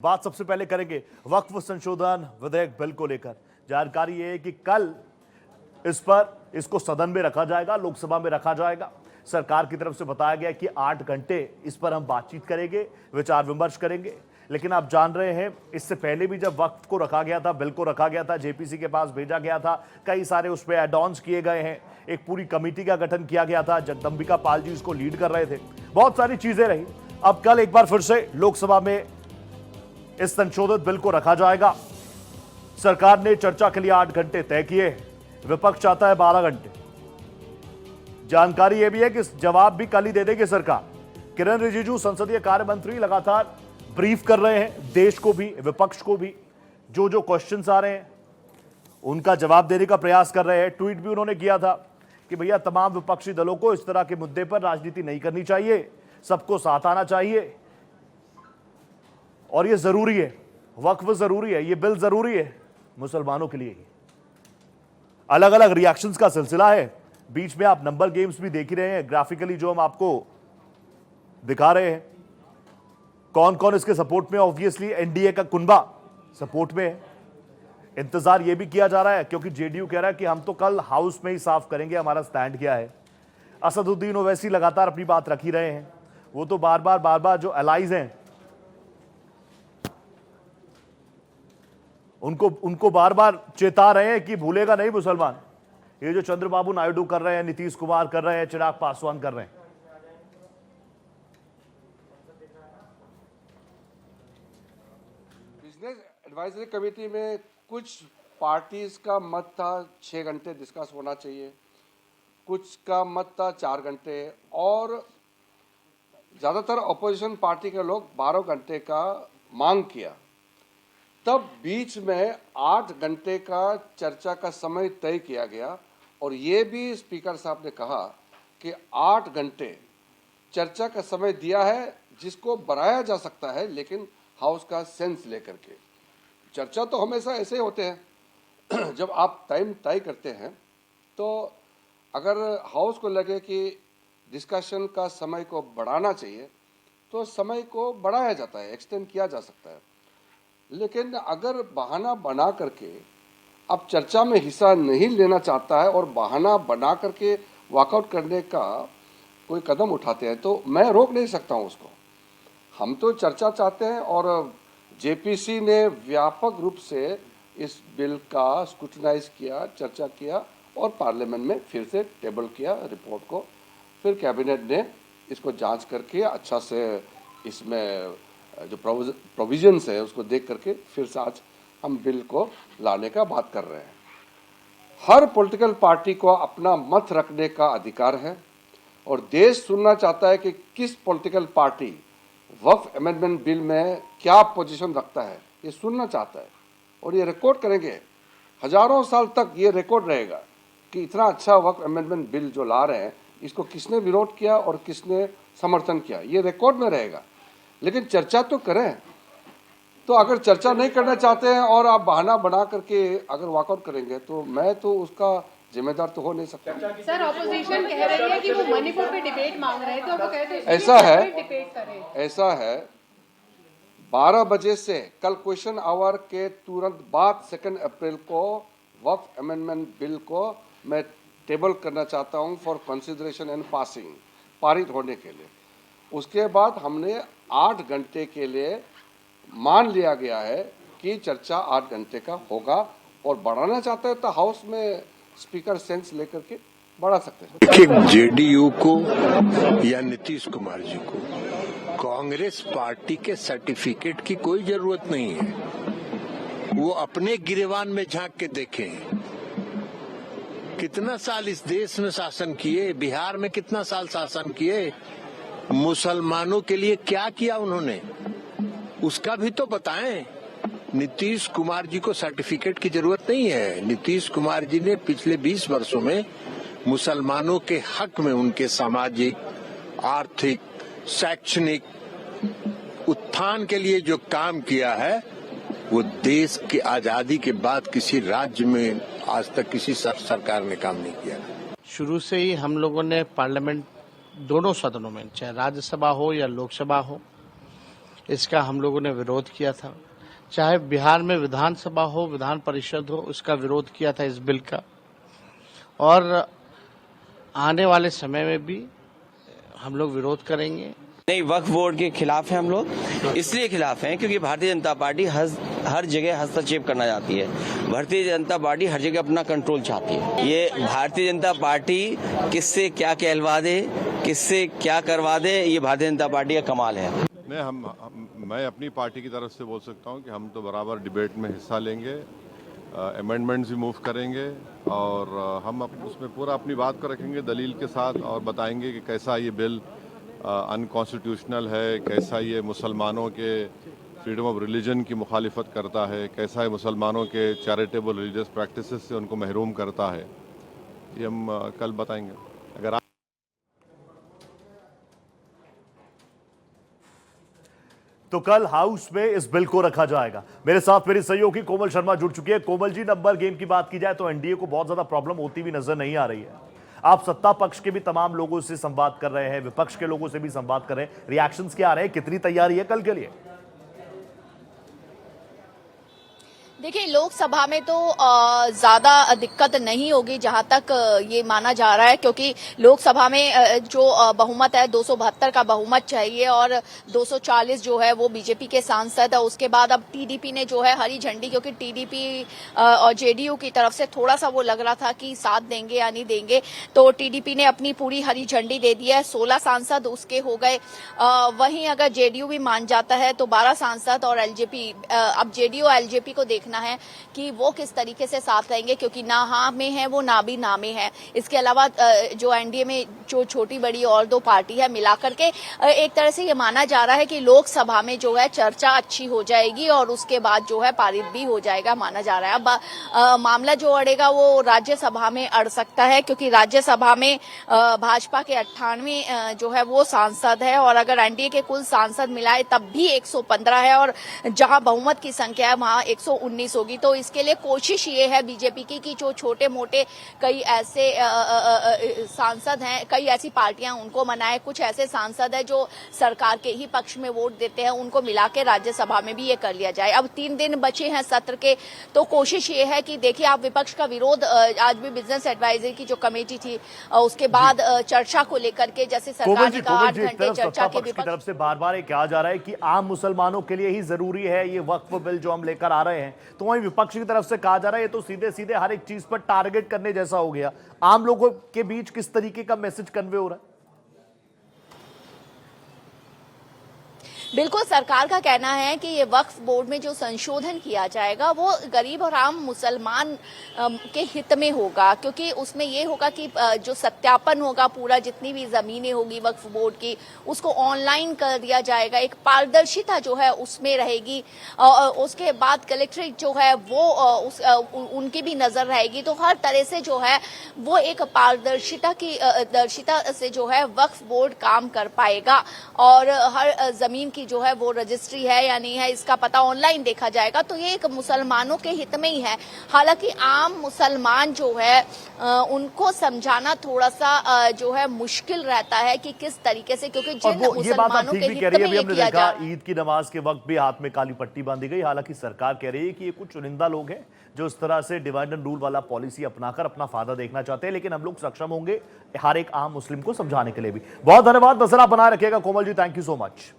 बात सबसे पहले करेंगे वक्फ संशोधन विधेयक बिल को लेकर। जानकारी ये है कि कल इसको सदन में रखा जाएगा, लोकसभा में रखा जाएगा। सरकार की तरफ से बताया गया कि 8 घंटे इस पर हम बातचीत करेंगे, विचार विमर्श करेंगे। लेकिन आप जान रहे हैं, इससे पहले भी जब वक्फ को रखा गया था, बिल को रखा गया था, जेपीसी के पास भेजा गया था, कई सारे उस पर एड ऑन्स किए गए हैं। एक पूरी कमेटी का गठन किया गया था, जगदंबिका पाल जी इसको लीड कर रहे थे। बहुत सारी चीजें रही। अब कल एक बार फिर से लोकसभा में इस संशोधित बिल को रखा जाएगा। सरकार ने चर्चा के लिए 8 घंटे तय किए, विपक्ष चाहता है 12 घंटे। जानकारी यह भी है कि जवाब भी कल ही दे देगी सरकार। किरण रिजिजू संसदीय कार्य मंत्री लगातार ब्रीफ कर रहे हैं देश को भी, विपक्ष को भी। जो जो क्वेश्चंस आ रहे हैं उनका जवाब देने का प्रयास कर रहे हैं। ट्वीट भी उन्होंने किया था कि भैया तमाम विपक्षी दलों को इस तरह के मुद्दे पर राजनीति नहीं करनी चाहिए, सबको साथ आना चाहिए और ये जरूरी है, वक्फ जरूरी है, ये बिल जरूरी है मुसलमानों के लिए। अलग अलग रिएक्शंस का सिलसिला है। बीच में आप नंबर गेम्स भी देख ही रहे हैं, ग्राफिकली जो हम आपको दिखा रहे हैं। कौन कौन इसके सपोर्ट में? ऑब्वियसली एनडीए का कुनबा सपोर्ट में है। इंतजार यह भी किया जा रहा है क्योंकि जेडीयू कह रहा है कि हम तो कल हाउस में ही साफ करेंगे हमारा स्टैंड क्या है। असदुद्दीन ओवैसी लगातार अपनी बात रख ही रहे हैं। वो तो बार बार जो एलाइज हैं उनको बार बार चेता रहे हैं कि भूलेगा नहीं मुसलमान। ये जो चंद्रबाबू नायडू कर रहे हैं, नीतीश कुमार कर रहे हैं, चिराग पासवान कर रहे हैं। बिजनेस एडवाइजरी कमेटी में कुछ पार्टीज का मत था 6 घंटे डिस्कस होना चाहिए, कुछ का मत था 4 घंटे और ज़्यादातर अपोजिशन पार्टी के लोग 12 घंटे का मांग किया। तब बीच में 8 घंटे का चर्चा का समय तय किया गया और ये भी स्पीकर साहब ने कहा कि 8 घंटे चर्चा का समय दिया है जिसको बढ़ाया जा सकता है, लेकिन हाउस का सेंस लेकर के। चर्चा तो हमेशा ऐसे ही होते हैं जब आप टाइम तय करते हैं तो अगर हाउस को लगे कि डिस्कशन का समय को बढ़ाना चाहिए तो समय को बढ़ाया जाता है, एक्सटेंड किया जा सकता है। लेकिन अगर बहाना बना करके अब चर्चा में हिस्सा नहीं लेना चाहता है और बहाना बना करके वॉकआउट करने का कोई कदम उठाते हैं तो मैं रोक नहीं सकता हूं उसको। हम तो चर्चा चाहते हैं और जेपीसी ने व्यापक रूप से इस बिल का स्क्रूटिनाइज किया, चर्चा किया और पार्लियामेंट में फिर से टेबल किया रिपोर्ट को। फिर कैबिनेट ने इसको जांच करके अच्छा से इसमें जो प्रोविजंस है उसको देख करके फिर से आज हम बिल को लाने का बात कर रहे हैं। हर पॉलिटिकल पार्टी को अपना मत रखने का अधिकार है और देश सुनना चाहता है कि किस पॉलिटिकल पार्टी वक्फ अमेंडमेंट बिल में क्या पोजीशन रखता है, ये सुनना चाहता है और ये रिकॉर्ड करेंगे। हजारों साल तक ये रिकॉर्ड रहेगा कि इतना अच्छा वक्फ अमेंडमेंट बिल जो ला रहे हैं इसको किसने विरोध किया और किसने समर्थन किया, ये रिकॉर्ड में रहेगा। लेकिन चर्चा तो करें। तो अगर चर्चा नहीं करना चाहते हैं और आप बहाना बना करके अगर वॉकआउट करेंगे तो मैं तो उसका जिम्मेदार तो हो नहीं सकता। सर ऑपोजिशन कह रही है कि वो मणिपुर पे डिबेट मांग रहे हैं तो वो कहते हैं ऐसा है 12 बजे से कल क्वेश्चन आवर के तुरंत बाद 2 अप्रैल को वक्फ अमेंडमेंट बिल को मैं टेबल करना चाहता हूं फॉर कंसिडरेशन एंड पासिंग, पारित होने के लिए। उसके बाद हमने 8 घंटे के लिए मान लिया गया है कि चर्चा 8 घंटे का होगा और बढ़ाना चाहते हैं तो हाउस में स्पीकर सेंस लेकर के बढ़ा सकते हैं। कि जेडीयू को या नीतीश कुमार जी को कांग्रेस पार्टी के सर्टिफिकेट की कोई जरूरत नहीं है। वो अपने गिरेबान में झांक के देखें, कितना साल इस देश में शासन किए, बिहार में कितना साल शासन किए, मुसलमानों के लिए क्या किया उन्होंने, उसका भी तो बताएं। नीतीश कुमार जी को सर्टिफिकेट की जरूरत नहीं है। नीतीश कुमार जी ने पिछले 20 वर्षों में मुसलमानों के हक में उनके सामाजिक, आर्थिक, शैक्षणिक उत्थान के लिए जो काम किया है वो देश की आजादी के बाद किसी राज्य में आज तक किसी सरकार ने काम नहीं किया। शुरू से ही हम लोगों ने पार्लियामेंट दोनों सदनों में, चाहे राज्यसभा हो या लोकसभा हो, इसका हम लोगों ने विरोध किया था। चाहे बिहार में विधानसभा हो, विधान परिषद हो, उसका विरोध किया था इस बिल का। और आने वाले समय में भी हम लोग विरोध करेंगे। नहीं, वक्फ बोर्ड के खिलाफ है हम लोग। इसलिए खिलाफ हैं क्योंकि भारतीय जनता पार्टी हर जगह हस्तक्षेप करना चाहती है। भारतीय जनता पार्टी हर जगह अपना कंट्रोल चाहती है। ये भारतीय जनता पार्टी किससे क्या कहलवा दे, किससे क्या करवा दे, ये भारतीय जनता पार्टी का कमाल है। मैं अपनी पार्टी की तरफ से बोल सकता हूं कि हम तो बराबर डिबेट में हिस्सा लेंगे, अमेंडमेंट्स भी मूव करेंगे और हम उसमें पूरा अपनी बात को रखेंगे दलील के साथ और बताएंगे कि कैसा ये बिल अनकॉन्स्टिट्यूशनल है, कैसा ये मुसलमानों के फ्रीडम ऑफ रिलीजन की मुखालिफत करता है, कैसा ये मुसलमानों के चैरिटेबल रिलीजियस प्रैक्टिसेस से उनको महरूम करता है। ये हम कल बताएंगे। अगर तो कल हाउस में इस बिल को रखा जाएगा। मेरे साथ मेरी सहयोगी कोमल शर्मा जुड़ चुकी है। कोमल जी, नंबर गेम की बात की जाए तो एनडीए को बहुत ज्यादा प्रॉब्लम होती हुई नजर नहीं आ रही है। आप सत्ता पक्ष के भी तमाम लोगों से संवाद कर रहे हैं, विपक्ष के लोगों से भी संवाद कर रहे हैं, रिएक्शंस क्या आ रहे हैं, कितनी तैयारी है कल के लिए? देखिए, लोकसभा में तो ज्यादा दिक्कत नहीं होगी जहां तक ये माना जा रहा है, क्योंकि लोकसभा में जो बहुमत है 272 का बहुमत चाहिए और 240 जो है वो बीजेपी के सांसद है। उसके बाद अब टीडीपी ने जो है हरी झंडी, क्योंकि टीडीपी और जेडीयू की तरफ से थोड़ा सा वो लग रहा था कि साथ देंगे या नहीं देंगे, तो टीडीपी ने अपनी पूरी हरी झंडी दे दी है। 16 सांसद उसके हो गए। वहीं अगर जेडीयू भी मान जाता है तो 12 सांसद और एलजेपी, अब जेडीयू और एलजेपी को देखना है कि वो किस तरीके से साथ रहेंगे, क्योंकि ना हाँ में है वो, ना भी ना में है। इसके अलावा जो एनडीए में जो छोटी बड़ी और दो पार्टी है मिलाकर के एक तरह से ये माना जा रहा है कि लोकसभा में जो है चर्चा अच्छी हो जाएगी और उसके बाद जो है पारित भी हो जाएगा, माना जा रहा है। अब मामला जो अड़ेगा वो राज्यसभा में अड़ सकता है, क्योंकि राज्यसभा में भाजपा के 98 जो है वो सांसद है और अगर एनडीए के कुल सांसद मिलाए तब भी 115 है और जहां बहुमत की संख्या है वहां 119 होगी। तो इसके लिए कोशिश ये है बीजेपी की कि जो छोटे मोटे कई ऐसे सांसद हैं, कई ऐसी पार्टियां, उनको मनाए। कुछ ऐसे सांसद हैं जो सरकार के ही पक्ष में वोट देते हैं, उनको मिला के राज्यसभा में भी ये कर लिया जाए। अब 3 दिन बचे हैं सत्र के, तो कोशिश ये है कि देखिए, आप विपक्ष का विरोध आज भी बिजनेस एडवाइजरी की जो कमेटी थी उसके बाद चर्चा को लेकर के, जैसे सरकार ने कहा 8 घंटे चर्चा के विपक्ष की तरफ से बार बार कहा जा रहा है कि आम मुसलमानों के लिए ही जरूरी है ये वक्फ बिल जो हम लेकर आ रहे हैं, तो वहीं विपक्ष की तरफ से कहा जा रहा है ये तो सीधे सीधे हर एक चीज पर टारगेट करने जैसा हो गया। आम लोगों के बीच किस तरीके का मैसेज कन्वे हो रहा है? बिल्कुल, सरकार का कहना है कि ये वक्फ बोर्ड में जो संशोधन किया जाएगा वो गरीब और आम मुसलमान के हित में होगा, क्योंकि उसमें ये होगा कि जो सत्यापन होगा पूरा, जितनी भी जमीनें होगी वक्फ बोर्ड की, उसको ऑनलाइन कर दिया जाएगा। एक पारदर्शिता जो है उसमें रहेगी। उसके बाद कलेक्ट्रेट जो है वो उनकी भी नजर रहेगी। तो हर तरह से जो है वो एक पारदर्शिता की दर्शिता से जो है वक्फ बोर्ड काम कर पाएगा और हर जमीन की जो है वो रजिस्ट्री है या नहीं है इसका पता ऑनलाइन देखा जाएगा। तो ये एक मुसलमानों के हित में ही है। हालांकि आम मुसलमान जो है उनको समझाना थोड़ा सा जो है मुश्किल रहता है कि किस तरीके से, क्योंकि जिन मुसलमानों के हित में ये किया जा रहा है। ईद की नमाज के वक्त भी हाथ में काली पट्टी बांधी गई। हालांकि सरकार कह रही है कि ये कुछ चुनिंदा लोग हैं जो इस तरह से डिवाइड एंड रूल वाला पॉलिसी अपनाकर अपना फायदा देखना चाहते हैं, लेकिन हम लोग सक्षम होंगे हर एक आम मुस्लिम को समझाने के लिए भी। बहुत धन्यवाद। नजर आप बनाए रखिएगा Komal ji, thank you so much.